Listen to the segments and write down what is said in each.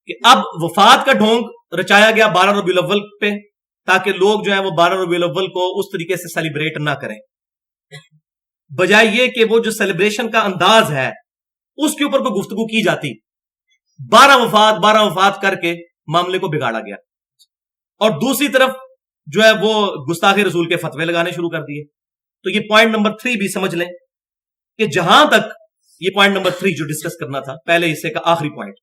کہ اب وفات کا ڈھونگ رچایا گیا 12 ربیع الاول پہ، تاکہ لوگ جو ہیں وہ 12 ربیع الاول کو اس طریقے سے سیلیبریٹ نہ کریں، بجائے یہ کہ وہ جو سیلیبریشن کا انداز ہے اس کے اوپر کوئی گفتگو کی جاتی۔ 12 وفات کر کے معاملے کو بگاڑا گیا، اور دوسری طرف جو ہے وہ گستاخ رسول کے فتوے لگانے شروع کر دیے۔ تو یہ پوائنٹ نمبر 3 بھی سمجھ لیں کہ جہاں تک یہ پوائنٹ نمبر 3 جو ڈسکس کرنا تھا پہلے حصے کا آخری پوائنٹ،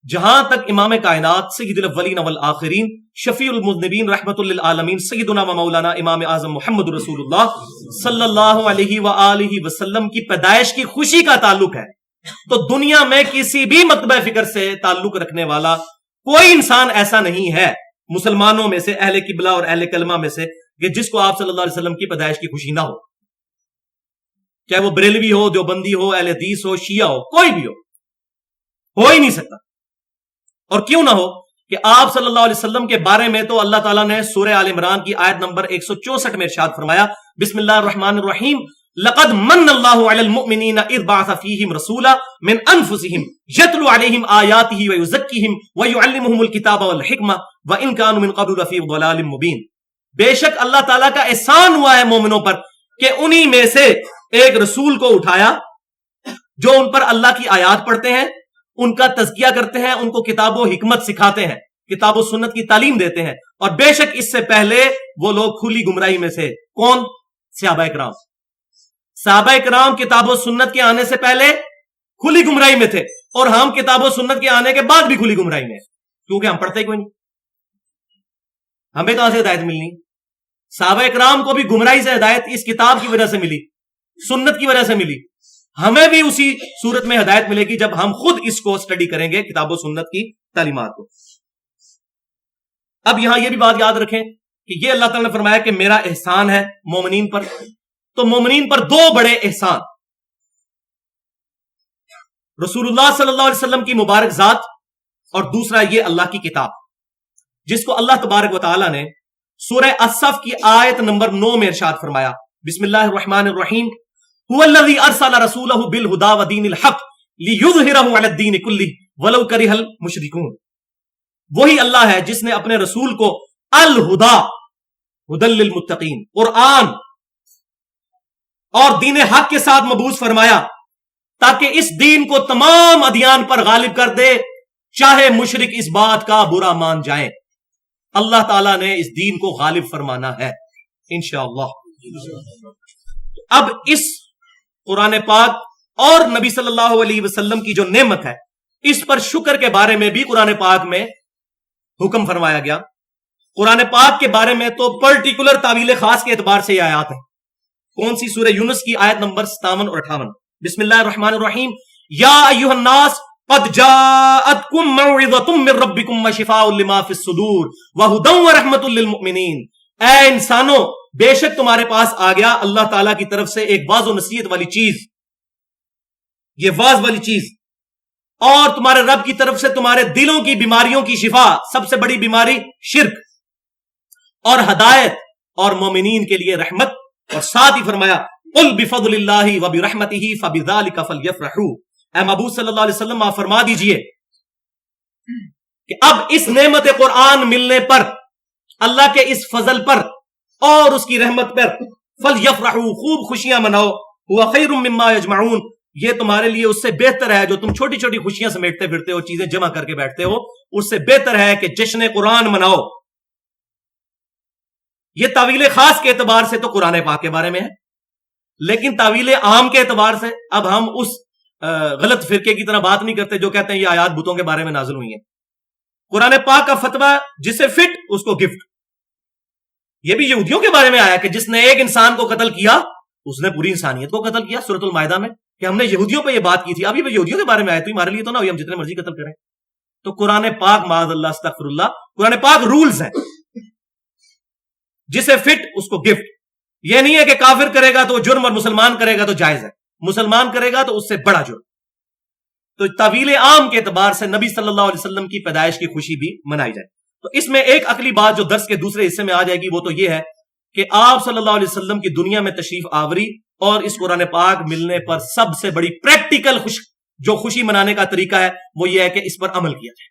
جہاں تک امام کائنات سید الاولین والآخرین شفیع المذنبین رحمت للعالمین سیدنا و مولانا امام اعظم محمد رسول اللہ صلی اللہ علیہ وآلہ وسلم کی پیدائش کی خوشی کا تعلق ہے، تو دنیا میں کسی بھی مکتبہ فکر سے تعلق رکھنے والا کوئی انسان ایسا نہیں ہے مسلمانوں میں سے، اہل قبلہ اور اہل کلمہ میں سے، کہ جس کو آپ صلی اللہ علیہ وسلم کی پیدائش کی خوشی نہ ہو، چاہے وہ بریلوی ہو، دیوبندی ہو، اہل حدیث ہو، شیعہ ہو، کوئی بھی ہو ہی نہیں سکتا۔ اور کیوں نہ ہو کہ آپ صلی اللہ علیہ وسلم کے بارے میں تو اللہ تعالیٰ نے سورہ آل عمران کی آیت نمبر 164 میں ارشاد فرمایا، بسم اللہ الرحمن الرحیم، لقد من اللہ علی المؤمنین اذ بعث فیہم رسولا من انفسہم یتلو علیہم آیاتہ ویزکیہم ویعلمہم الکتاب والحکمہ وان کانوا من قبل لفی ضلال مبین۔ بے شک اللہ تعالیٰ کا احسان ہوا ہے مومنوں پر کہ انہی میں سے ایک رسول کو اٹھایا جو ان پر اللہ کی آیات پڑھتے ہیں، ان کا تزکیہ کرتے ہیں، ان کو کتاب و حکمت سکھاتے ہیں، کتاب و سنت کی تعلیم دیتے ہیں، اور بے شک اس سے پہلے وہ لوگ کھلی گمراہی میں سے، کون؟ صحابہ کرام۔ صحابہ کرام کتاب و سنت کے آنے سے پہلے کھلی گمراہی میں تھے، اور ہم کتاب و سنت کے آنے کے بعد بھی کھلی گمراہی میں، کیونکہ ہم پڑھتے ہی کوئی نہیں، ہمیں کہاں سے ہدایت ملنی؟ صحابہ کرام کو بھی گمراہی سے ہدایت اس کتاب کی وجہ سے ملی، سنت کی وجہ سے ملی، ہمیں بھی اسی صورت میں ہدایت ملے گی جب ہم خود اس کو سٹڈی کریں گے، کتاب و سنت کی تعلیمات کو۔ اب یہاں یہ بھی بات یاد رکھیں کہ یہ اللہ تعالیٰ نے فرمایا کہ میرا احسان ہے مومنین پر، تو مومنین پر دو بڑے احسان، رسول اللہ صلی اللہ علیہ وسلم کی مبارک ذات، اور دوسرا یہ اللہ کی کتاب، جس کو اللہ تبارک و تعالیٰ نے سورہ الصف کی آیت نمبر 9 میں ارشاد فرمایا، بسم اللہ الرحمن الرحیم، هو الذی ارسل رسولہ بالہدی ودین الحق لیظہرہ علی الدین کلہ ولو کرہ المشرکون۔ وہی اللہ ہے جس نے اپنے رسول کو الہدا، ہدی للمتقین، قرآن اور دین حق کے ساتھ مبعوث فرمایا تاکہ اس دین کو تمام ادیان پر غالب کر دے، چاہے مشرک اس بات کا برا مان جائیں۔ اللہ تعالیٰ نے اس دین کو غالب فرمانا ہے انشاءاللہ۔ اب اس قرآن پاک اور نبی صلی اللہ علیہ وسلم کی جو نعمت ہے، اس پر شکر کے بارے میں بھی قرآن پاک میں حکم فرمایا گیا۔ قرآن پاک کے بارے میں تو پرٹیکولر تعویل خاص کے اعتبار سے یہ آیات ہیں۔ کون سی؟ سورہ یونس کی آیت نمبر 57 اور 58، بسم اللہ الرحمن الرحیم، یا ایھا الناس قد جاءتکم موعظۃ من ربکم وشفاء لما فی الصدور وہدی ورحمۃ للمؤمنین۔ اے انسانوں، بے شک تمہارے پاس آ گیا اللہ تعالیٰ کی طرف سے ایک واضح و نصیحت والی چیز، یہ واضح والی چیز، اور تمہارے رب کی طرف سے تمہارے دلوں کی بیماریوں کی شفا، سب سے بڑی بیماری شرک، اور ہدایت، اور مومنین کے لیے رحمت، اور ساتھ ہی فرمایا قل بفضل اللہ وبرحمتہ فبذلک فلیفرحوا۔ اے محبوب صلی اللہ علیہ وسلم آپ فرما دیجئے کہ اب اس نعمت قرآن ملنے پر، اللہ کے اس فضل پر اور اس کی رحمت پر، فلیفرحوا، خوب خوشیاں مناؤ، ہوا خیر مما یجمعون، یہ تمہارے لیے اس سے بہتر ہے جو تم چھوٹی چھوٹی خوشیاں سمیٹتے پھرتے ہو، چیزیں جمع کر کے بیٹھتے ہو، اس سے بہتر ہے کہ جشن قرآن مناؤ۔ یہ تعویل خاص کے اعتبار سے تو قرآن پاک کے بارے میں ہے، لیکن تعویل عام کے اعتبار سے اب ہم اس غلط فرقے کی طرح بات نہیں کرتے جو کہتے ہیں یہ آیات بتوں کے بارے میں نازل ہوئی ہیں۔ قرآن پاک کا فتویٰ جسے فٹ اس کو گفٹ۔ یہ بھی یہودیوں کے بارے میں آیا کہ جس نے ایک انسان کو قتل کیا اس نے پوری انسانیت کو قتل کیا، سورۃ المائدہ میں، کہ ہم نے یہودیوں پہ یہ بات کی تھی، ابھی بھی یہودیوں کے بارے میں آیا، تو ہمارے لیے تو نہ ہوئی ہم جتنے مرضی قتل کریں۔ تو قرآن پاک معاذ اللہ استغفر اللہ، قرآن پاک رولز ہیں، جسے فٹ اس کو گفٹ۔ یہ نہیں ہے کہ کافر کرے گا تو جرم اور مسلمان کرے گا تو جائز ہے، مسلمان کرے گا تو اس سے بڑا جرم۔ تو تعویل عام کے اعتبار سے نبی صلی اللہ علیہ وسلم کی پیدائش کی خوشی بھی منائی جائے۔ تو اس میں ایک عقلی بات جو درس کے دوسرے حصے میں آ جائے گی وہ تو یہ ہے کہ آپ صلی اللہ علیہ وسلم کی دنیا میں تشریف آوری اور اس قرآن پاک ملنے پر سب سے بڑی پریکٹیکل جو خوشی منانے کا طریقہ ہے وہ یہ ہے کہ اس پر عمل کیا جائے۔